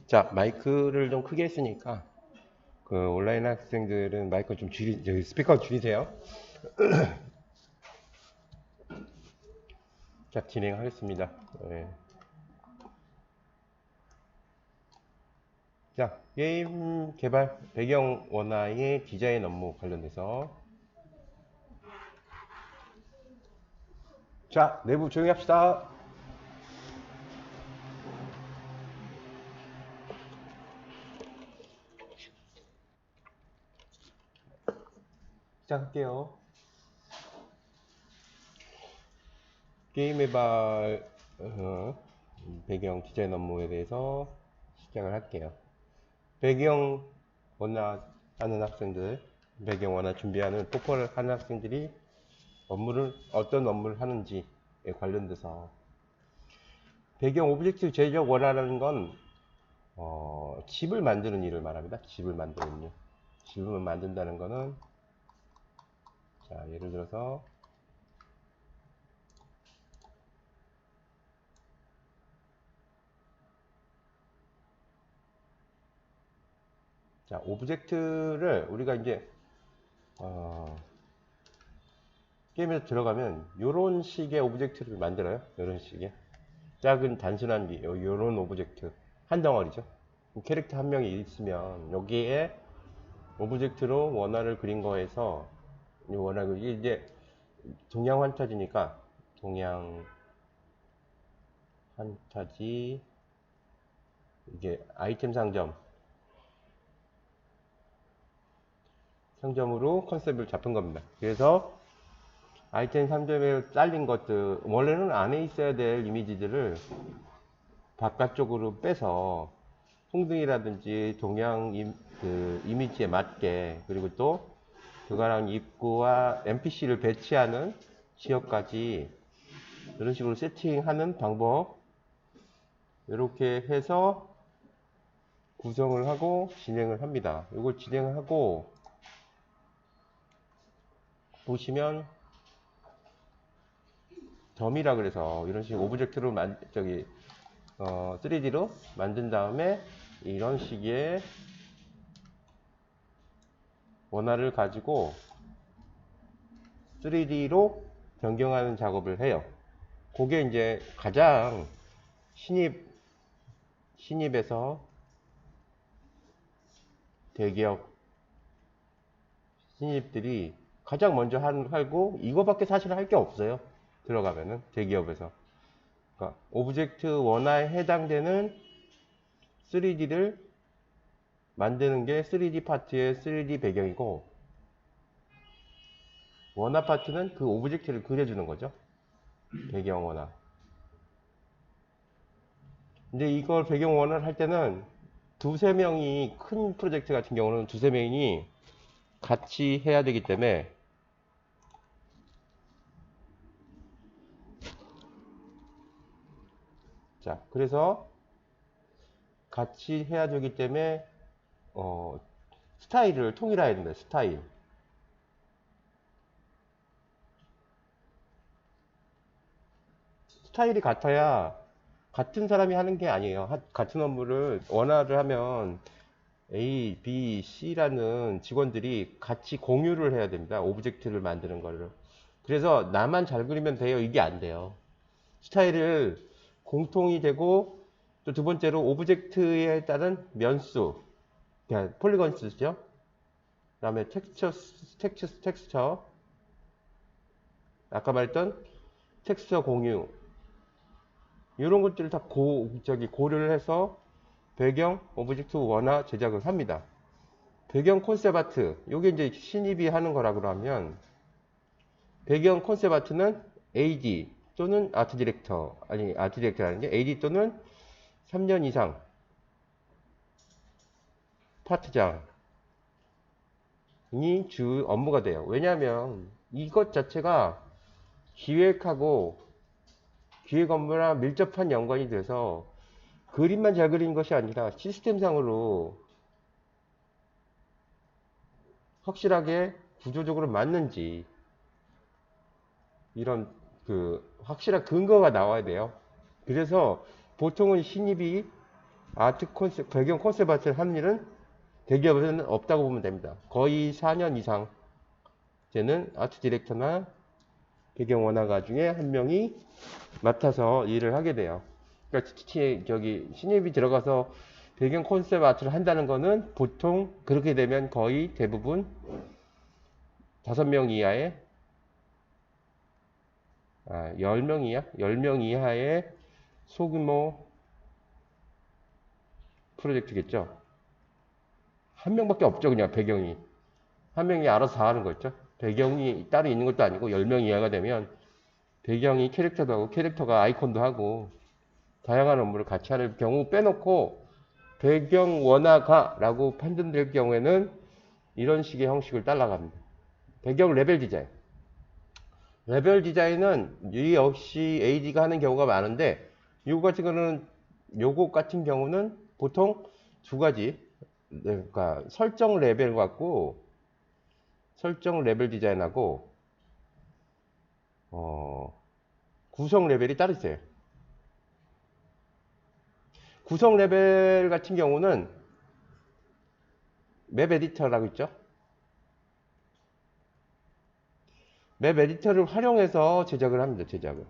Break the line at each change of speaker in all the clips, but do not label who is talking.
자, 마이크를 좀 크게 했으니까 그 온라인 학생들은 마이크 좀 저기 스피커 줄이세요. 자, 진행하겠습니다. 네. 자, 게임 개발 배경 원화의 디자인 업무 관련돼서 자, 내부 조용히 합시다. 시작할게요. 게임 개발 배경 디자인 업무에 대해서 시작을 할게요. 배경 원화 하는 학생들, 배경 원화 준비하는 토크를 하는 학생들이 어떤 업무를 하는지에 관련돼서 배경 오브젝트 제작 원화라는 건 집을 만드는 일을 말합니다. 집을 만드는 일. 집을 만든다는 거는 자, 예를 들어서 자, 오브젝트를 우리가 이제 게임에 들어가면 이런 식의 오브젝트를 만들어요. 이런 식의 작은 단순한 이런 오브젝트 한 덩어리죠. 캐릭터 한 명이 있으면 여기에 오브젝트로 원화를 그린 거에서 이 원화 이제 동양 환타지니까 동양 환타지 이게 아이템 상점으로 컨셉을 잡은 겁니다. 그래서 아이템 상점에 잘린 것들 원래는 안에 있어야 될 이미지들을 바깥쪽으로 빼서 홍등이라든지 동양 그 이미지에 맞게 그리고 또 그거랑 입구와 NPC를 배치하는 지역까지 이런 식으로 세팅하는 방법 이렇게 해서 구성을 하고 진행을 합니다. 이걸 진행하고 보시면 덤이라 그래서 이런 식으로 오브젝트를 3D로 만든 다음에 이런 식의 원화를 가지고 3D로 변경하는 작업을 해요. 그게 이제 가장 신입에서 대기업 신입들이 가장 먼저 하고 이거밖에 사실 할 게 없어요. 들어가면은 대기업에서. 그러니까 오브젝트 원화에 해당되는 3D를 만드는 게 3D 파트의 3D 배경이고 원화 파트는 그 오브젝트를 그려주는 거죠. 배경 원화. 근데 이걸 배경 원화를 할 때는 두세 명이 큰 프로젝트 같은 경우는 두세 명이 같이 해야 되기 때문에 자 그래서 같이 해야 되기 때문에 스타일을 통일해야 된다. 스타일이 같아야 같은 사람이 하는 게 아니에요. 같은 업무를 원화를 하면 A, B, C라는 직원들이 같이 공유를 해야 됩니다. 오브젝트를 만드는 거를. 그래서 나만 잘 그리면 돼요. 이게 안 돼요. 스타일을 공통이 되고 또 두 번째로 오브젝트에 따른 면수, 그러니까 폴리건스죠. 그다음에 텍스처, 아까 말했던 텍스처 공유 이런 것들을 다 고려를 해서 배경 오브젝트 원화 제작을 합니다. 배경 콘셉트 아트, 요게 이제 신입이 하는 거라 그러면 배경 콘셉트 아트는 AD 또는 아트 디렉터, 아니 아트 디렉터라는 게 AD 또는 3년 이상 파트장이 주 업무가 돼요. 왜냐하면 이것 자체가 기획하고 기획 업무랑 밀접한 연관이 돼서 그림만 잘 그리는 것이 아니라 시스템상으로 확실하게 구조적으로 맞는지 이런 그 확실한 근거가 나와야 돼요. 그래서 보통은 신입이 아트 컨셉, 배경 컨셉 아트를 하는 일은 대기업에서는 없다고 보면 됩니다. 거의 4년 이상 쟤는 아트 디렉터나 배경 원화가 중에 한 명이 맡아서 일을 하게 돼요. 그러니까 저기 신입이 들어가서 배경 컨셉 아트를 한다는 거는 보통 그렇게 되면 거의 대부분 5명 이하의 10명 이하? 10명 이하의 소규모 프로젝트겠죠. 한 명밖에 없죠, 그냥 배경이. 한 명이 알아서 다 하는 거 있죠. 배경이 따로 있는 것도 아니고 10명 이하가 되면 배경이 캐릭터도 하고 캐릭터가 아이콘도 하고 다양한 업무를 같이 하는 경우 빼놓고 배경 원화가라고 판단될 경우에는 이런 식의 형식을 따라갑니다. 배경 레벨 디자인. 레벨 디자인은 이 역시 AD가 하는 경우가 많은데 요거 같은 경우는 보통 두 가지, 그러니까 설정 레벨 갖고 설정 레벨 디자인하고 구성 레벨이 따로 있어요. 구성 레벨 같은 경우는 맵 에디터라고 있죠. 맵 에디터를 활용해서 제작을 합니다. 제작을.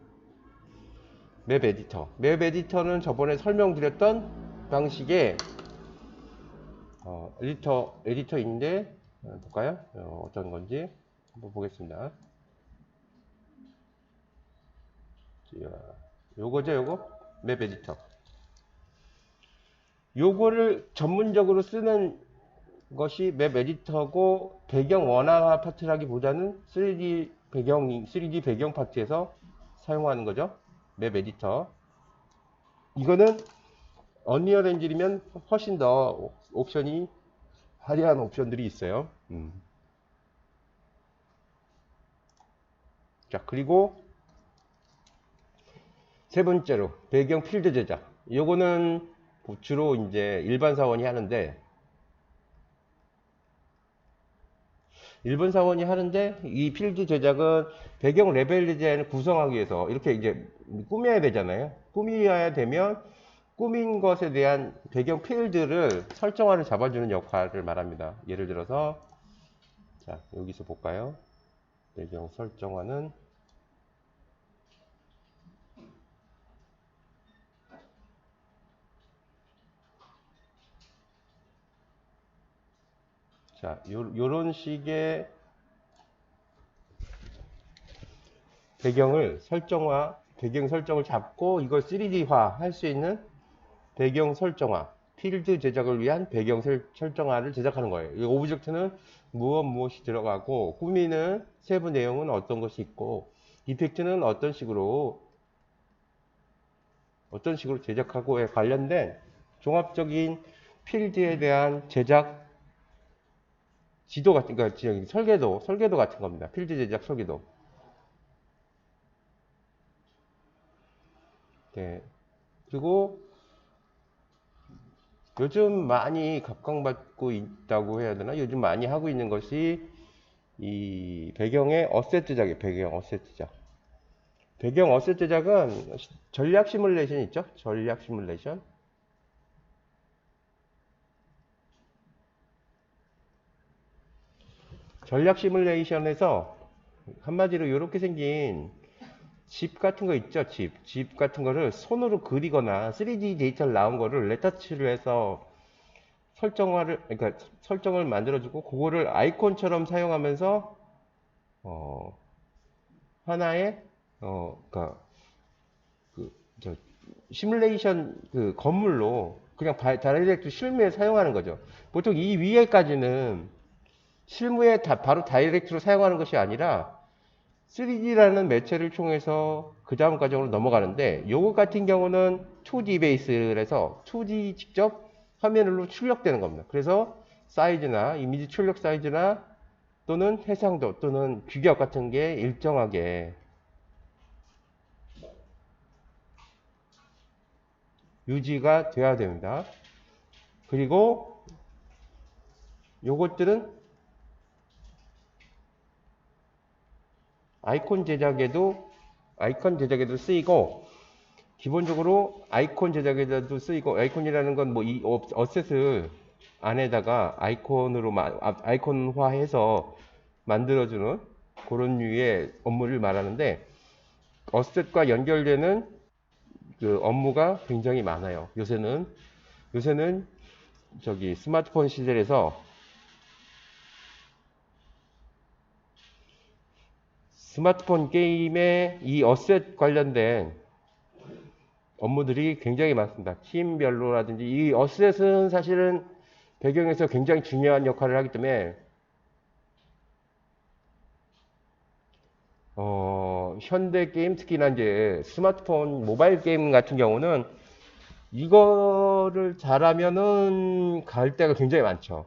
맵 에디터. 맵 에디터는 저번에 설명드렸던 방식의 에디터인데 볼까요? 어떤 건지 한번 보겠습니다. 요거죠, 요거? 맵 에디터. 요거를 전문적으로 쓰는 것이 맵 에디터고 배경 원화 파트라기보다는 3D 배경 파트에서 사용하는 거죠. 맵 에디터. 이거는 언리얼 엔진이면 훨씬 더 옵션이 화려한 옵션들이 있어요. 자, 그리고 세 번째로 배경 필드 제작. 요거는 주로 이제 일반 사원이 하는데 이 필드 제작은 배경 레벨 디자인을 구성하기 위해서 이렇게 이제 꾸며야 되잖아요. 꾸며야 되면 꾸민 것에 대한 배경 필드를 설정화를 잡아주는 역할을 말합니다. 예를 들어서 자, 여기서 볼까요? 배경 설정화는 자, 요런 식의 배경 설정을 잡고 이걸 3D화 할 수 있는 배경 설정화, 필드 제작을 위한 배경 설정화를 제작하는 거예요. 이 오브젝트는 무엇이 들어가고, 꾸미는 세부 내용은 어떤 것이 있고, 이펙트는 어떤 식으로 제작하고에 관련된 종합적인 필드에 대한 제작 지도 같은, 그러니까 설계도 같은 겁니다. 필드 제작 설계도. 네. 그리고 요즘 많이 각광받고 있다고 해야 되나? 요즘 많이 하고 있는 것이 이 배경의 어셋 제작이에요. 배경 어셋 제작. 배경 어셋 제작은 전략 시뮬레이션 있죠? 전략 시뮬레이션. 전략 시뮬레이션에서 한마디로 이렇게 생긴 집 같은 거 있죠? 집 같은 거를 손으로 그리거나 3D 데이터를 나온 거를 레터치를 해서 그러니까 설정을 만들어주고 그거를 아이콘처럼 사용하면서 하나의 그러니까 저 시뮬레이션 그 건물로 그냥 다이렉트 실무에 사용하는 거죠. 보통 이 위에까지는 실무에 바로 다이렉트로 사용하는 것이 아니라 3D라는 매체를 통해서 그 다음 과정으로 넘어가는데 요거 같은 경우는 2D 베이스에서 2D 직접 화면으로 출력되는 겁니다. 그래서 사이즈나 이미지 출력 사이즈나 또는 해상도 또는 규격 같은 게 일정하게 유지가 돼야 됩니다. 그리고 요것들은 아이콘 제작에도 쓰이고 기본적으로 아이콘 제작에도 쓰이고, 아이콘이라는 건 뭐 이 어셋을 안에다가 아이콘화해서 만들어주는 그런 류의 업무를 말하는데, 어셋과 연결되는 그 업무가 굉장히 많아요. 요새는 저기 스마트폰 시절에서 스마트폰 게임에 이 어셋 관련된 업무들이 굉장히 많습니다. 팀별로라든지 이 어셋은 사실은 배경에서 굉장히 중요한 역할을 하기 때문에 현대 게임 특히나 이제 스마트폰 모바일 게임 같은 경우는 이거를 잘하면은 갈 데가 굉장히 많죠.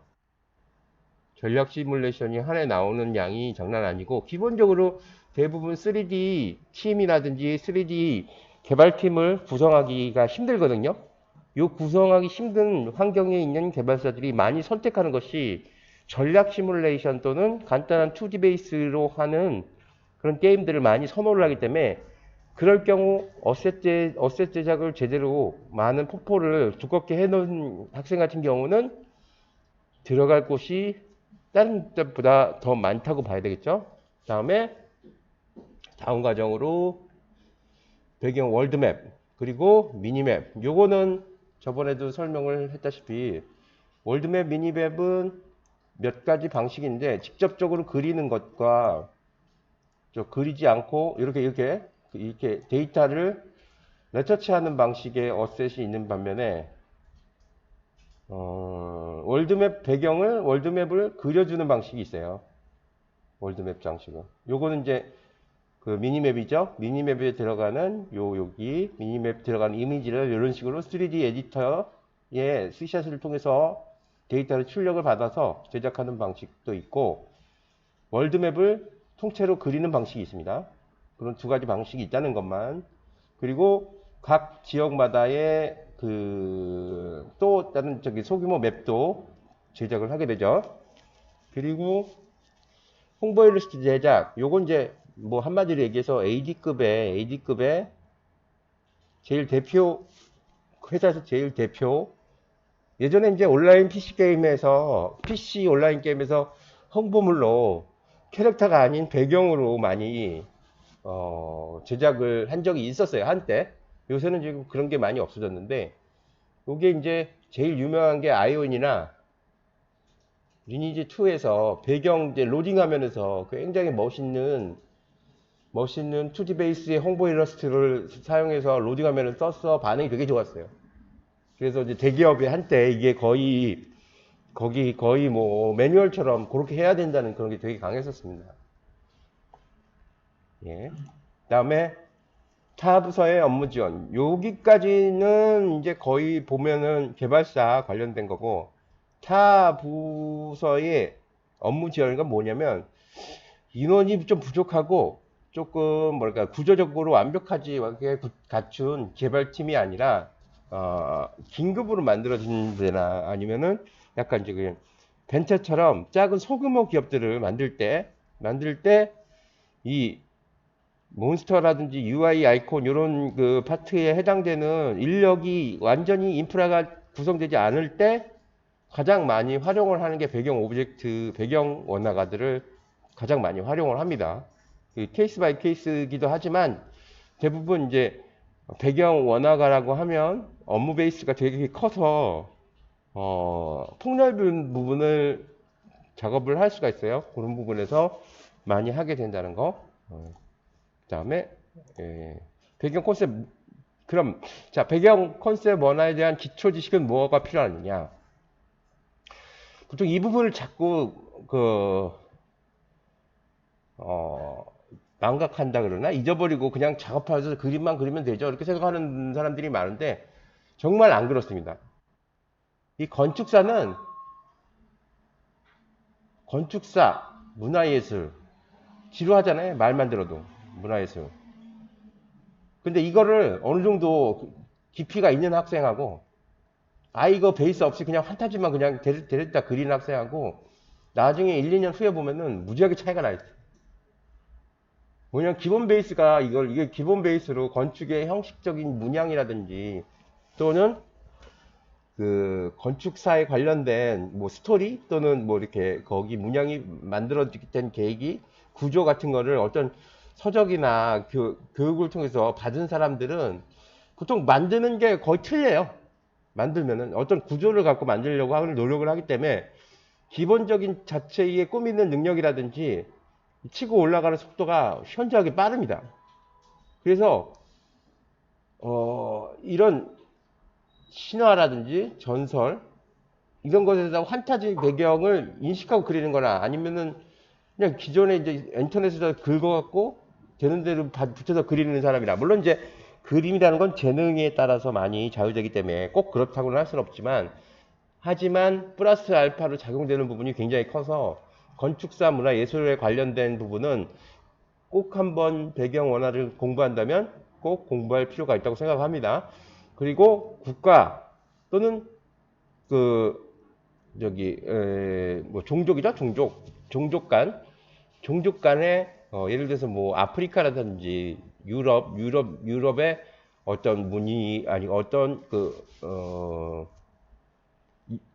전략 시뮬레이션이 한 해 나오는 양이 장난 아니고, 기본적으로 대부분 3D 팀이라든지 3D 개발팀을 구성하기가 힘들거든요. 이 구성하기 힘든 환경에 있는 개발사들이 많이 선택하는 것이 전략 시뮬레이션 또는 간단한 2D 베이스로 하는 그런 게임들을 많이 선호를 하기 때문에, 그럴 경우 어셋 제작을 제대로 많은 포포를 두껍게 해놓은 학생 같은 경우는 들어갈 곳이 다른 때보다 더 많다고 봐야 되겠죠. 다음에 다음 과정으로 배경 월드맵 그리고 미니맵, 요거는 저번에도 설명을 했다시피 월드맵 미니맵은 몇 가지 방식인데, 직접적으로 그리는 것과 그리지 않고 이렇게 데이터를 레터치하는 방식의 어셋이 있는 반면에, 월드맵을 그려주는 방식이 있어요. 월드맵 장식은. 요거는 이제 그 미니맵이죠. 미니맵에 들어가는 여기 미니맵 들어가는 이미지를 이런 식으로 3D 에디터의 스샷을 통해서 데이터를 출력을 받아서 제작하는 방식도 있고, 월드맵을 통째로 그리는 방식이 있습니다. 그런 두 가지 방식이 있다는 것만. 그리고 각 지역마다의 또 다른 소규모 맵도 제작을 하게 되죠. 그리고 홍보 일러스트 제작, 요건 이제 뭐 한마디로 얘기해서 AD급의 제일 대표, 회사에서 제일 대표. 예전에 이제 온라인 PC 온라인 게임에서 홍보물로 캐릭터가 아닌 배경으로 많이 제작을 한 적이 있었어요, 한때. 요새는 지금 그런 게 많이 없어졌는데, 요게 이제 제일 유명한 게 아이온이나 리니지 2에서 배경 이제 로딩 화면에서 굉장히 멋있는 2D 베이스의 홍보 일러스트를 사용해서 로딩 화면을 썼어. 반응이 되게 좋았어요. 그래서 이제 대기업이 한때 이게 거의 뭐 매뉴얼처럼 그렇게 해야 된다는 그런 게 되게 강했었습니다. 예. 그다음에 타 부서의 업무 지원. 여기까지는 이제 거의 보면은 개발사 관련된 거고, 타 부서의 업무 지원이 뭐냐면, 인원이 좀 부족하고 조금 뭐랄까 구조적으로 완벽하지 않게 갖춘 개발팀이 아니라 긴급으로 만들어진 데나, 아니면은 약간 이제 그냥 벤처처럼 작은 소규모 기업들을 만들 때 이 몬스터라든지 UI 아이콘 이런 그 파트에 해당되는 인력이 완전히 인프라가 구성되지 않을 때 가장 많이 활용을 하는 게 배경 원화가들을 가장 많이 활용을 합니다. 케이스 바이 케이스이기도 하지만, 대부분 이제 배경 원화가라고 하면 업무 베이스가 되게 커서 폭넓은 부분을 작업을 할 수가 있어요. 그런 부분에서 많이 하게 된다는 거. 그 다음에 배경 컨셉. 그럼 자, 배경 컨셉 원화에 대한 기초 지식은 뭐가 필요하느냐. 보통 이 부분을 자꾸 망각한다 그러나, 잊어버리고 그냥 작업하면서 그림만 그리면 되죠, 이렇게 생각하는 사람들이 많은데, 정말 안 그렇습니다. 이 건축사, 문화예술, 지루하잖아요, 말만 들어도. 문화예술. 근데 이거를 어느 정도 깊이가 있는 학생하고, 이거 베이스 없이 그냥 판타지만 그냥 데려다 그리는 학생하고, 나중에 1, 2년 후에 보면은 무지하게 차이가 나 있어요. 뭐냐면 기본 베이스가 이게 기본 베이스로 건축의 형식적인 문양이라든지 또는 그 건축사에 관련된 뭐 스토리 또는 뭐 이렇게 거기 문양이 만들어지게 된 계기 구조 같은 거를 어떤 서적이나 교육을 통해서 받은 사람들은 보통 만드는 게 거의 틀려요. 만들면은 어떤 구조를 갖고 만들려고 하는 노력을 하기 때문에 기본적인 자체의 꾸미는 능력이라든지 치고 올라가는 속도가 현저하게 빠릅니다. 그래서 이런 신화라든지 전설 이런 것에다 환타지 배경을 인식하고 그리는 거나 아니면은 그냥 기존에 이제 인터넷에서 긁어갖고 되는 대로 붙여서 그리는 사람이라. 물론 이제 그림이라는 건 재능에 따라서 많이 좌우되기 때문에 꼭 그렇다고는 할 수는 없지만 하지만 플러스 알파로 작용되는 부분이 굉장히 커서 건축사 문화 예술에 관련된 부분은 꼭 한번 배경 원화를 공부한다면 꼭 공부할 필요가 있다고 생각합니다. 그리고 국가 또는 그 저기 뭐 종족이죠, 종족 간의 예를 들어서 뭐 아프리카라든지 유럽의 어떤 문이 아니 어떤 그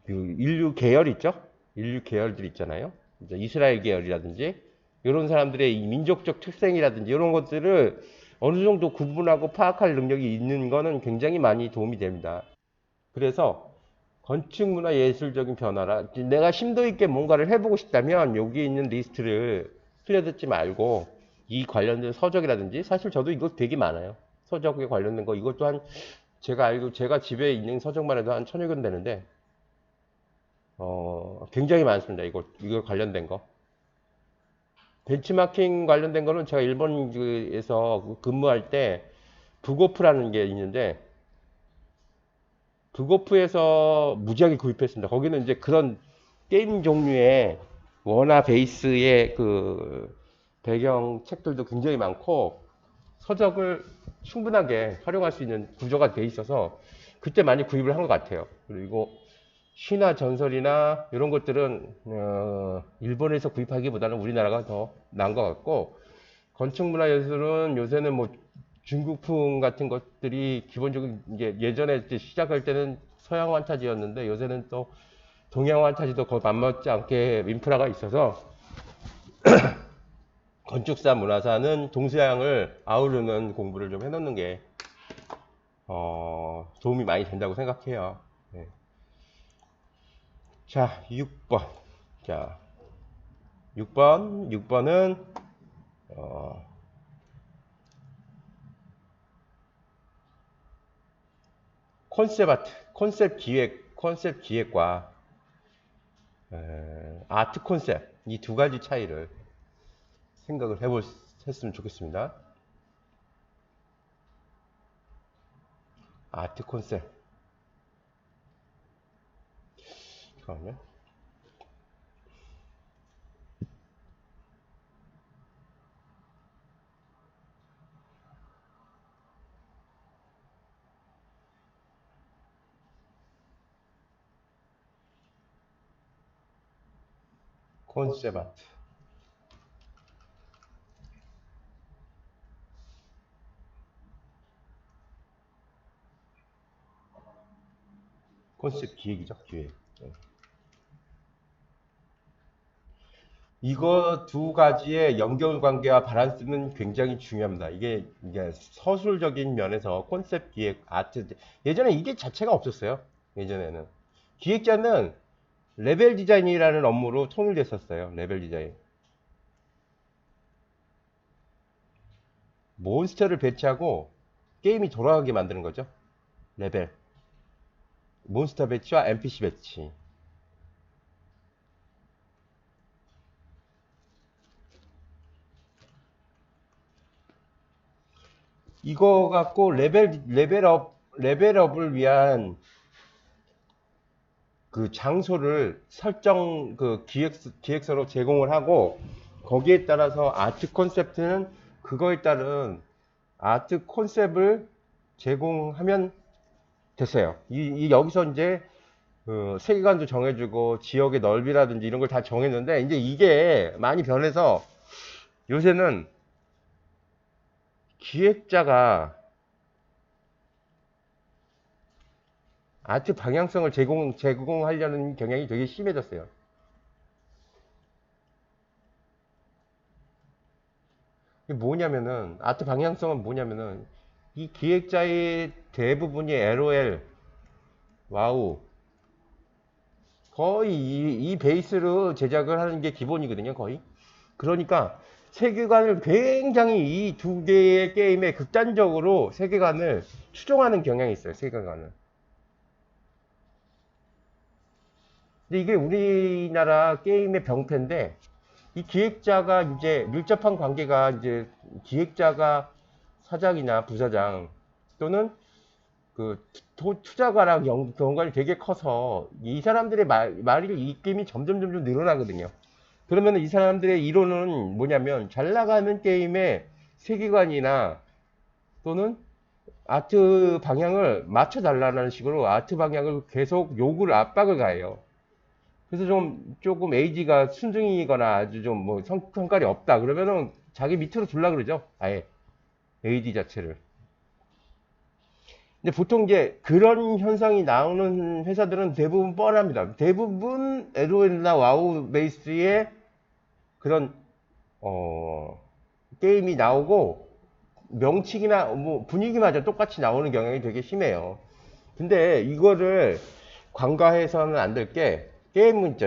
인류 계열 있죠, 인류 계열들 있잖아요. 이스라엘 계열이라든지 이런 사람들의 이 민족적 특성이라든지 이런 것들을 어느 정도 구분하고 파악할 능력이 있는 거는 굉장히 많이 도움이 됩니다. 그래서 건축문화 예술적인 변화라 내가 심도 있게 뭔가를 해보고 싶다면 여기 있는 리스트를 흘려듣지 말고 이 관련된 서적이라든지 사실 저도 이거 되게 많아요. 서적에 관련된 거 이것도 한 제가 알고 제가 집에 있는 서적만 해도 한 1000여 권 되는데 굉장히 많습니다. 이거 관련된 거. 벤치마킹 관련된 거는 제가 일본에서 근무할 때 북오프라는 게 있는데 북오프에서 무지하게 구입했습니다. 거기는 이제 그런 게임 종류의 원화 베이스의 그 배경 책들도 굉장히 많고 서적을 충분하게 활용할 수 있는 구조가 돼 있어서 그때 많이 구입을 한 것 같아요. 그리고 신화 전설이나 이런 것들은 일본에서 구입하기보다는 우리나라가 더 나은 것 같고 건축문화 예술은 요새는 뭐 중국풍 같은 것들이 기본적인 이제 예전에 시작할 때는 서양 환타지였는데 요새는 또 동양 환타지도 거의 맞먹지 않게 인프라가 있어서 건축사 문화사는 동서양을 아우르는 공부를 좀 해놓는 게 도움이 많이 된다고 생각해요. 네. 자, 6번. 자, 6번은 컨셉 아트, 컨셉 기획과 아트 컨셉 이 두 가지 차이를 생각을 했으면 좋겠습니다. 아트 컨셉. 잠깐만요. 컨셉 아트. 컨셉 기획이죠, 기획. 네. 이거 두 가지의 연결 관계와 밸런스는 굉장히 중요합니다. 이게 서술적인 면에서 컨셉 기획, 아트, 예전에 이게 자체가 없었어요. 예전에는. 기획자는 레벨 디자인이라는 업무로 통일됐었어요. 레벨 디자인. 몬스터를 배치하고 게임이 돌아가게 만드는 거죠. 레벨. 몬스터 배치와 NPC 배치. 이거 갖고 레벨업을 위한 그 장소를 설정 기획서로 제공을 하고 거기에 따라서 아트 콘셉트는 그거에 따른 아트 콘셉트를 제공하면 됐어요. 여기서 이제 세계관도 정해주고 지역의 넓이라든지 이런 걸 다 정했는데 이제 이게 많이 변해서 요새는 기획자가 아트 방향성을 제공하려는 경향이 되게 심해졌어요. 이게 뭐냐면은, 아트 방향성은 뭐냐면은, 이 기획자의 대부분이 LOL, 와우, 거의 이 베이스로 제작을 하는 게 기본이거든요, 거의. 그러니까 세계관을 굉장히 이 두 개의 게임에 극단적으로 세계관을 추종하는 경향이 있어요, 세계관을. 근데 이게 우리나라 게임의 병폐인데, 이 기획자가 이제 밀접한 관계가 이제 기획자가 사장이나 부사장 또는 그 투자가랑 연관이 되게 커서 이 사람들의 말이 이 게임이 점점 늘어나거든요. 그러면 이 사람들의 이론은 뭐냐면 잘 나가는 게임의 세계관이나 또는 아트 방향을 맞춰달라는 식으로 아트 방향을 계속 요구를 압박을 가해요. 그래서 조금 에이지가 순둥이거나 아주 좀 뭐 성깔이 없다 그러면은 자기 밑으로 둘라 그러죠. 아예 에이지 자체를. 근데 보통 이제 그런 현상이 나오는 회사들은 대부분 뻔합니다. 대부분 LOL이나 와우 베이스의 그런 게임이 나오고 명칭이나 뭐 분위기마저 똑같이 나오는 경향이 되게 심해요. 근데 이거를 관가해서는 안 될 게 게임은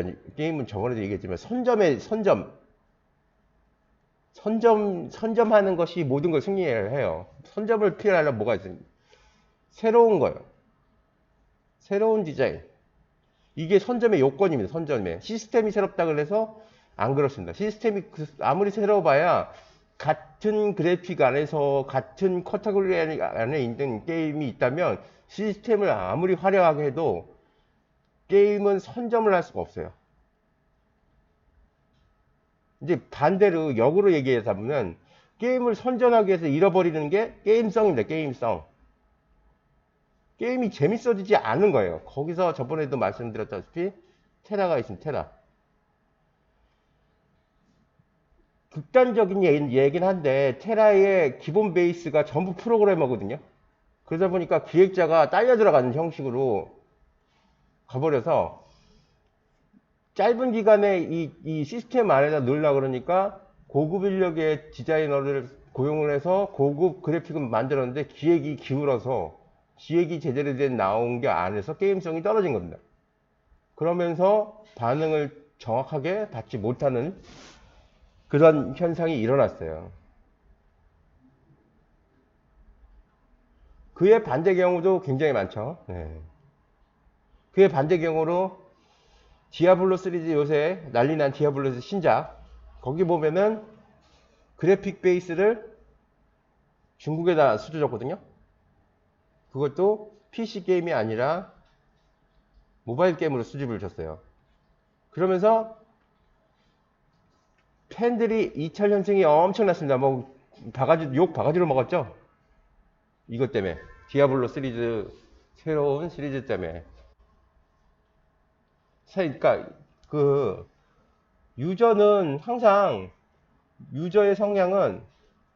저번에도 얘기했지만 선점하는 것이 모든 걸 승리해야 해요. 선점을 피하려면 뭐가 있어요? 새로운 거요. 새로운 디자인. 이게 선점의 요건입니다. 선점의. 시스템이 새롭다 그래서 안 그렇습니다. 시스템이 아무리 새로워봐야 같은 그래픽 안에서 같은 커터고리 안에 있는 게임이 있다면 시스템을 아무리 화려하게 해도 게임은 선점을 할 수가 없어요. 이제 반대로 역으로 얘기하다 보면 게임을 선전하기 위해서 잃어버리는 게 게임성입니다. 게임성. 게임이 재밌어지지 않은 거예요. 거기서 저번에도 말씀드렸다시피 테라가 있습니다. 테라. 극단적인 얘기긴 한데 테라의 기본 베이스가 전부 프로그래머거든요. 그러다 보니까 기획자가 딸려 들어가는 형식으로 가버려서 짧은 기간에 이 시스템 안에다 넣으려고 그러니까 고급 인력의 디자이너를 고용을 해서 고급 그래픽을 만들었는데 기획이 기울어서 기획이 제대로 된 나온 게 안에서 게임성이 떨어진 겁니다. 그러면서 반응을 정확하게 받지 못하는 그런 현상이 일어났어요. 그의 반대 경우도 굉장히 많죠. 네. 그의 반대 경우로 디아블로 시리즈 요새 난리난 디아블로 신작 거기 보면은 그래픽 베이스를 중국에다 수주줬거든요. 그것도 PC 게임이 아니라 모바일 게임으로 수집을 줬어요. 그러면서 팬들이 2차전생이 엄청났습니다. 뭐 욕 바가지로 먹었죠. 이것 때문에 디아블로 시리즈 새로운 시리즈 때문에. 그러니까 그 유저는 항상 유저의 성향은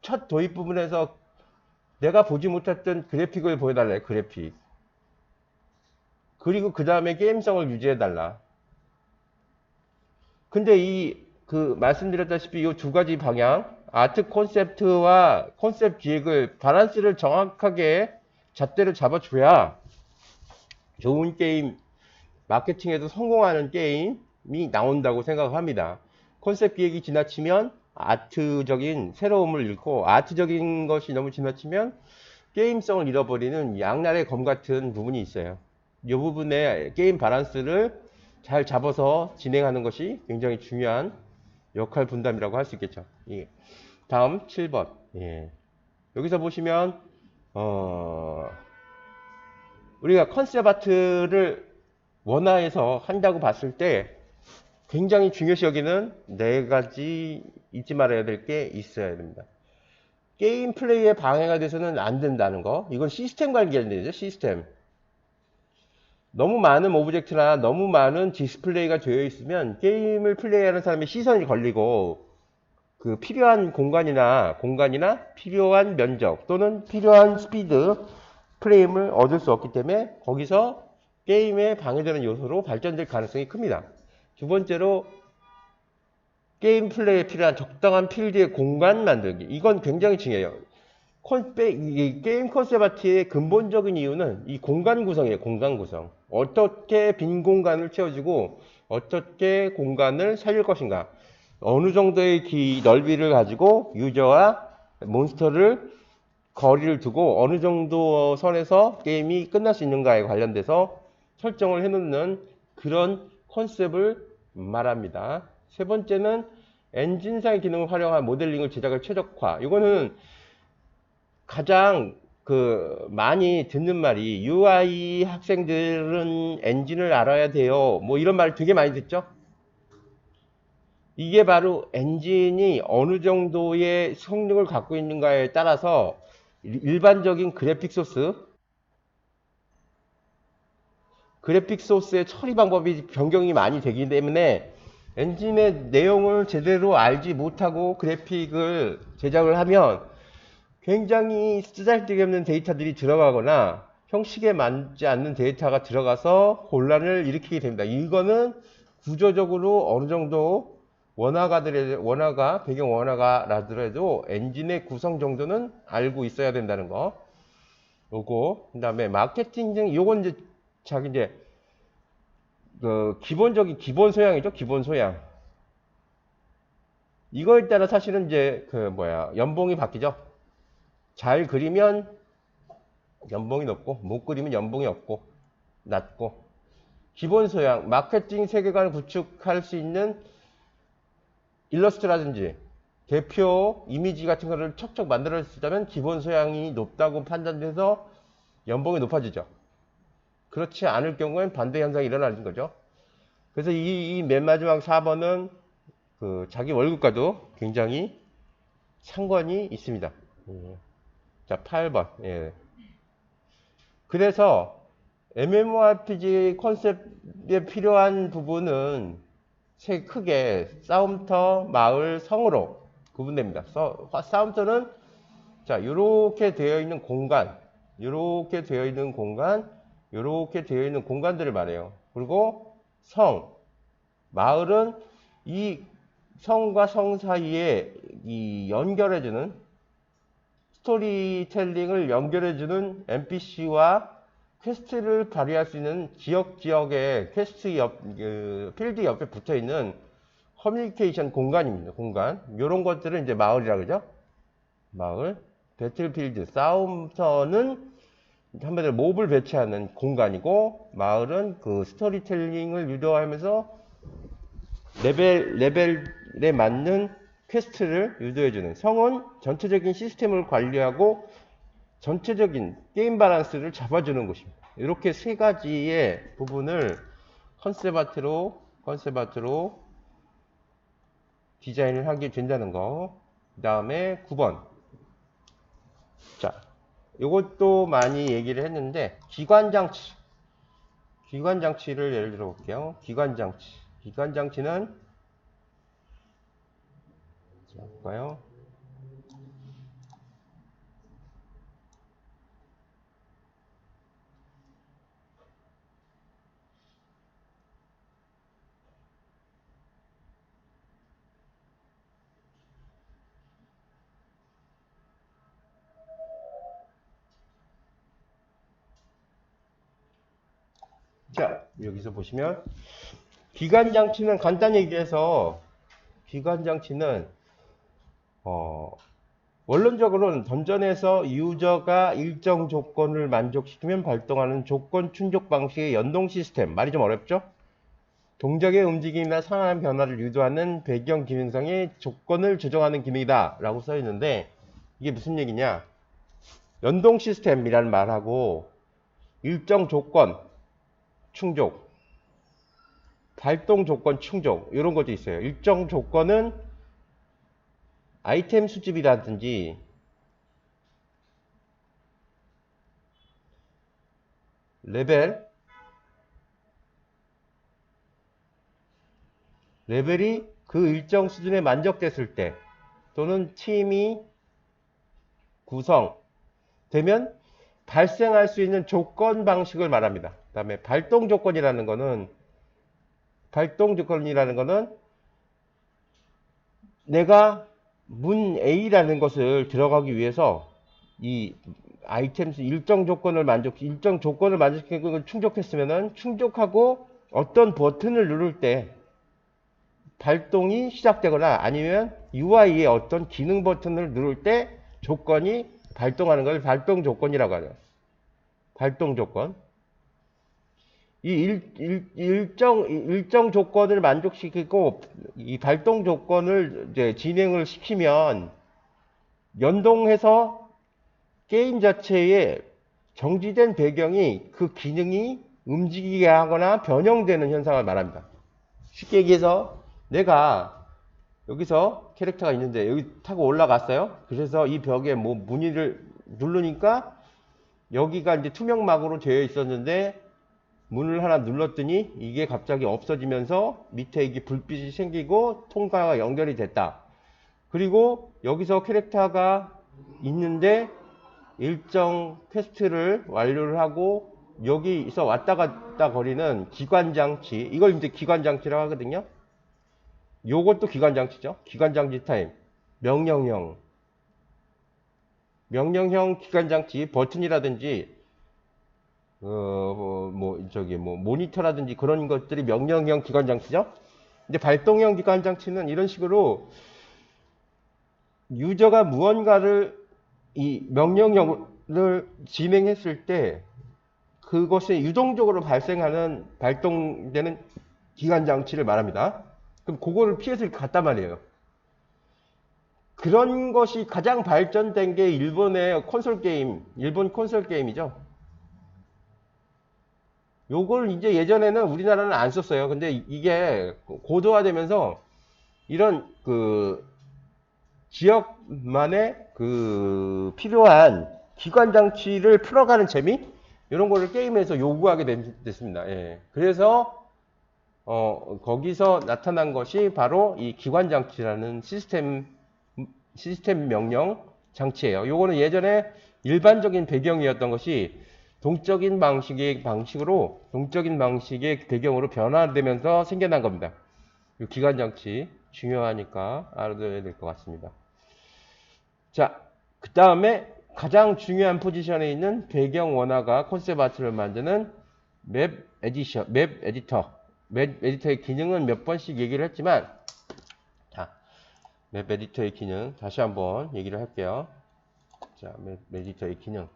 첫 도입 부분에서 내가 보지 못했던 그래픽을 보여달래. 그래픽. 그리고 그 다음에 게임성을 유지해달라. 근데 말씀드렸다시피 이 두 가지 방향, 아트 콘셉트와 콘셉트 기획을, 밸런스를 정확하게 잣대로 잡아줘야 좋은 게임, 마케팅에도 성공하는 게임이 나온다고 생각합니다. 콘셉트 기획이 지나치면 아트적인 새로움을 잃고, 아트적인 것이 너무 지나치면 게임성을 잃어버리는 양날의 검 같은 부분이 있어요. 이 부분에 게임 밸런스를 잘 잡아서 진행하는 것이 굉장히 중요한 역할 분담이라고 할 수 있겠죠. 예. 다음 7번. 예. 여기서 보시면 우리가 컨셉 아트를 원화해서 한다고 봤을 때 굉장히 중요시 여기는 네 가지 잊지 말아야 될 게 있어야 됩니다. 게임 플레이에 방해가 돼서는 안 된다는 거. 이건 시스템 관계되죠. 시스템. 너무 많은 오브젝트나 너무 많은 디스플레이가 되어 있으면 게임을 플레이하는 사람의 시선이 걸리고 그 필요한 공간이나 필요한 면적 또는 필요한 스피드 프레임을 얻을 수 없기 때문에 거기서 게임에 방해되는 요소로 발전될 가능성이 큽니다. 두 번째로 게임 플레이에 필요한 적당한 필드의 공간 만들기. 이건 굉장히 중요해요. 이 게임 컨셉 아트의 근본적인 이유는 이 공간 구성이에요. 공간 구성. 어떻게 빈 공간을 채워주고 어떻게 공간을 살릴 것인가. 어느 정도의 넓이를 가지고 유저와 몬스터를 거리를 두고 어느 정도 선에서 게임이 끝날 수 있는가에 관련돼서 설정을 해놓는 그런 컨셉을 말합니다. 세 번째는 엔진상의 기능을 활용한 모델링을 제작을 최적화. 이거는 가장 많이 듣는 말이 UI 학생들은 엔진을 알아야 돼요. 뭐 이런 말 되게 많이 듣죠? 이게 바로 엔진이 어느 정도의 성능을 갖고 있는가에 따라서 일반적인 그래픽 소스의 처리 방법이 변경이 많이 되기 때문에 엔진의 내용을 제대로 알지 못하고 그래픽을 제작을 하면 굉장히 쓰잘데기 없는 데이터들이 들어가거나 형식에 맞지 않는 데이터가 들어가서 혼란을 일으키게 됩니다. 이거는 구조적으로 어느 정도 배경 원화가라더라도 엔진의 구성 정도는 알고 있어야 된다는 거. 요거. 그 다음에 마케팅 등, 요건 이제 자기 이제 기본적인 기본 소양이죠. 기본 소양. 이거에 따라 사실은 이제 연봉이 바뀌죠. 잘 그리면 연봉이 높고 못 그리면 연봉이 없고 낮고. 기본 소양, 마케팅 세계관을 구축할 수 있는 일러스트라든지 대표 이미지 같은 거를 척척 만들어주자면 기본 소양이 높다고 판단돼서 연봉이 높아지죠. 그렇지 않을 경우엔 반대 현상이 일어나는 거죠. 그래서 이 맨 마지막 4번은 자기 월급과도 굉장히 상관이 있습니다. 자, 8번. 예. 그래서 MMORPG 컨셉에 필요한 부분은 크게 싸움터, 마을, 성으로 구분됩니다. 싸움터는 자, 요렇게 되어 있는 공간, 요렇게 되어 있는 공간, 요렇게 되어 있는 공간들을 말해요. 그리고 마을은 이 성과 성 사이에 이 연결해주는 스토리텔링을 연결해주는 NPC와 퀘스트를 발휘할 수 있는 지역의 퀘스트 필드 옆에 붙어 있는 커뮤니케이션 공간입니다. 공간. 요런 것들을 이제 마을이라 그러죠. 마을. 배틀필드. 싸움터는 한마디로 몹을 배치하는 공간이고, 마을은 스토리텔링을 유도하면서 레벨에 맞는 퀘스트를 유도해주는. 성은 전체적인 시스템을 관리하고 전체적인 게임 밸런스를 잡아주는 곳입니다. 이렇게 세 가지의 부분을 컨셉 아트로 디자인을 하게 된다는 거. 그 다음에 9번. 자, 이것도 많이 얘기를 했는데, 기관장치를 예를 들어 볼게요. 기관장치는, 자, 볼까요? 자, 여기서 보시면, 기관장치는 간단히 얘기해서, 기관장치는, 원론적으로는 던전에서 유저가 일정 조건을 만족시키면 발동하는 조건 충족 방식의 연동 시스템. 말이 좀 어렵죠? 동작의 움직임이나 상황 변화를 유도하는 배경 기능성의 조건을 조정하는 기능이다 라고 써 있는데, 이게 무슨 얘기냐? 연동 시스템이라는 말하고 일정 조건 충족, 발동 조건 충족, 이런 것도 있어요. 일정 조건은 아이템 수집이라든지 레벨이 그 일정 수준에 만족됐을 때, 또는 팀이 구성되면 발생할 수 있는 조건 방식을 말합니다. 그 다음에 발동 조건이라는 거는 내가 문 A라는 것을 들어가기 위해서 이 아이템 일정 조건을 만족시키고 충족했으면은 충족하고 어떤 버튼을 누를 때 발동이 시작되거나 아니면 UI의 어떤 기능 버튼을 누를 때 조건이 발동하는 걸 발동 조건이라고 하죠. 발동 조건. 이 일정 조건을 만족시키고 이 발동 조건을 이제 진행을 시키면 연동해서 게임 자체에 정지된 배경이 그 기능이 움직이게 하거나 변형되는 현상을 말합니다. 쉽게 얘기해서 내가 여기서 캐릭터가 있는데 여기 타고 올라갔어요. 그래서 이 벽에 뭐 문의를 누르니까 여기가 이제 투명막으로 되어 있었는데 문을 하나 눌렀더니 이게 갑자기 없어지면서 밑에 이게 불빛이 생기고 통과가 연결이 됐다. 그리고 여기서 캐릭터가 있는데 일정 퀘스트를 완료를 하고 여기서 왔다 갔다 거리는 기관장치, 이걸 이제 기관장치라고 하거든요. 요것도 기관장치죠. 기관장치 타입. 명령형 기관장치 버튼이라든지 모니터라든지 그런 것들이 명령형 기관장치죠. 근데 발동형 기관장치는 이런 식으로 유저가 무언가를 이 명령형을 진행했을 때 그것이 유동적으로 발동되는 기관장치를 말합니다. 그럼 그거를 피해서 갔단 말이에요. 그런 것이 가장 발전된 게 일본 콘솔 게임이죠. 요걸 이제 예전에는 우리나라는 안 썼어요. 근데 이게 고도화되면서 이런 그 지역만의 그 필요한 기관 장치를 풀어가는 재미 이런 거를 게임에서 요구하게 됐습니다. 예. 그래서 거기서 나타난 것이 바로 이 기관 장치라는 시스템 명령 장치예요. 요거는 예전에 일반적인 배경이었던 것이 동적인 방식의 배경으로 변화되면서 생겨난 겁니다. 이 기관 장치 중요하니까 알아둬야 될 것 같습니다. 자, 그 다음에 가장 중요한 포지션에 있는 배경 원화가 콘셉트 아트를 만드는 맵 에디터의 기능은 몇 번씩 얘기를 했지만, 자, 맵 에디터의 기능 다시 한번 얘기를 할게요. 자, 맵 에디터의 기능.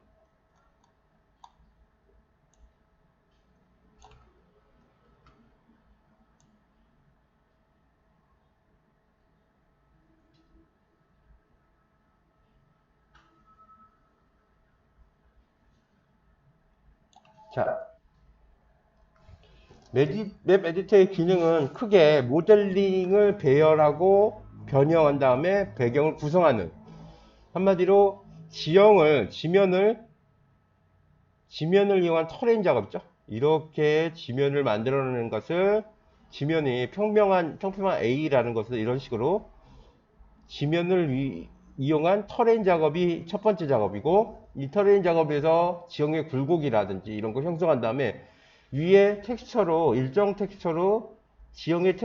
자, 맵 에디터의 기능은 크게 모델링을 배열하고 변형한 다음에 배경을 구성하는, 한마디로 지면을 이용한 터레인 작업이죠. 이렇게 지면을 만들어내는 것을 지면이 평평한 A라는 것을 이런 식으로 지면을 이용한 터레인 작업이 첫 번째 작업이고, 이 터레인 작업에서 지형의 굴곡이라든지 이런 거 형성한 다음에 위에 일정 텍스처로 지형의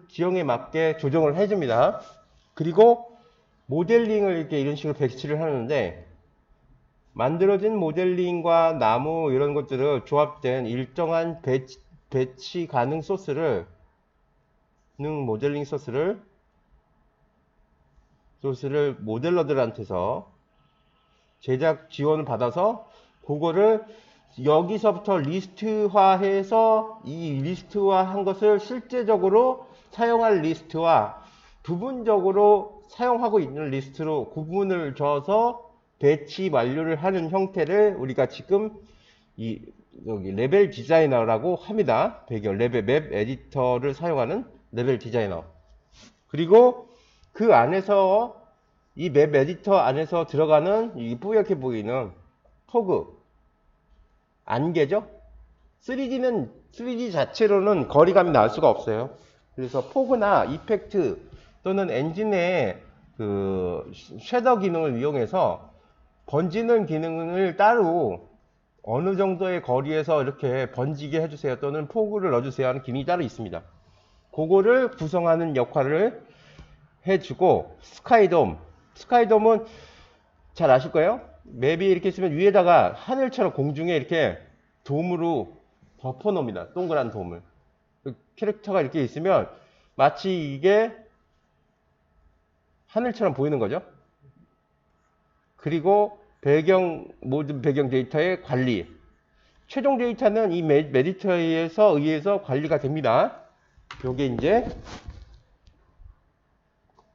지형에 맞게 조정을 해줍니다. 그리고 모델링을 이런 식으로 배치를 하는데, 만들어진 모델링과 나무 이런 것들을 조합된 일정한 배치 가능 모델링 소스를 모델러들한테서 제작 지원을 받아서 그거를 여기서부터 리스트화해서 이 리스트화한 것을 실제적으로 사용할 리스트와 부분적으로 사용하고 있는 리스트로 구분을 줘서 배치 완료를 하는 형태를 우리가 지금 여기 레벨 디자이너라고 합니다. 배경 맵 에디터를 사용하는 레벨 디자이너. 그리고 그 안에서 이 맵 에디터 안에서 들어가는 이 뿌옇게 보이는 포그 안개죠. 3D 자체로는 거리감이 날 수가 없어요. 그래서 포그나 이펙트 또는 엔진의 그 쉐더 기능을 이용해서 번지는 기능을 따로 어느 정도의 거리에서 이렇게 번지게 해주세요. 또는 포그를 넣어주세요 하는 기능이 따로 있습니다. 그거를 구성하는 역할을 해주고, 스카이돔은 잘 아실 거예요? 맵이 이렇게 있으면 위에다가 하늘처럼 공중에 이렇게 돔으로 덮어 놓습니다. 동그란 돔을. 그 캐릭터가 이렇게 있으면 마치 이게 하늘처럼 보이는 거죠. 그리고 모든 배경 데이터의 관리. 최종 데이터는 이 메디터에 의해서 관리가 됩니다. 요게 이제,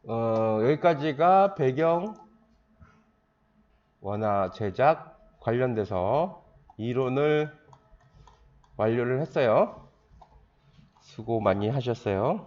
여기까지가 배경 원화 제작 관련돼서 이론을 완료를 했어요. 수고 많이 하셨어요.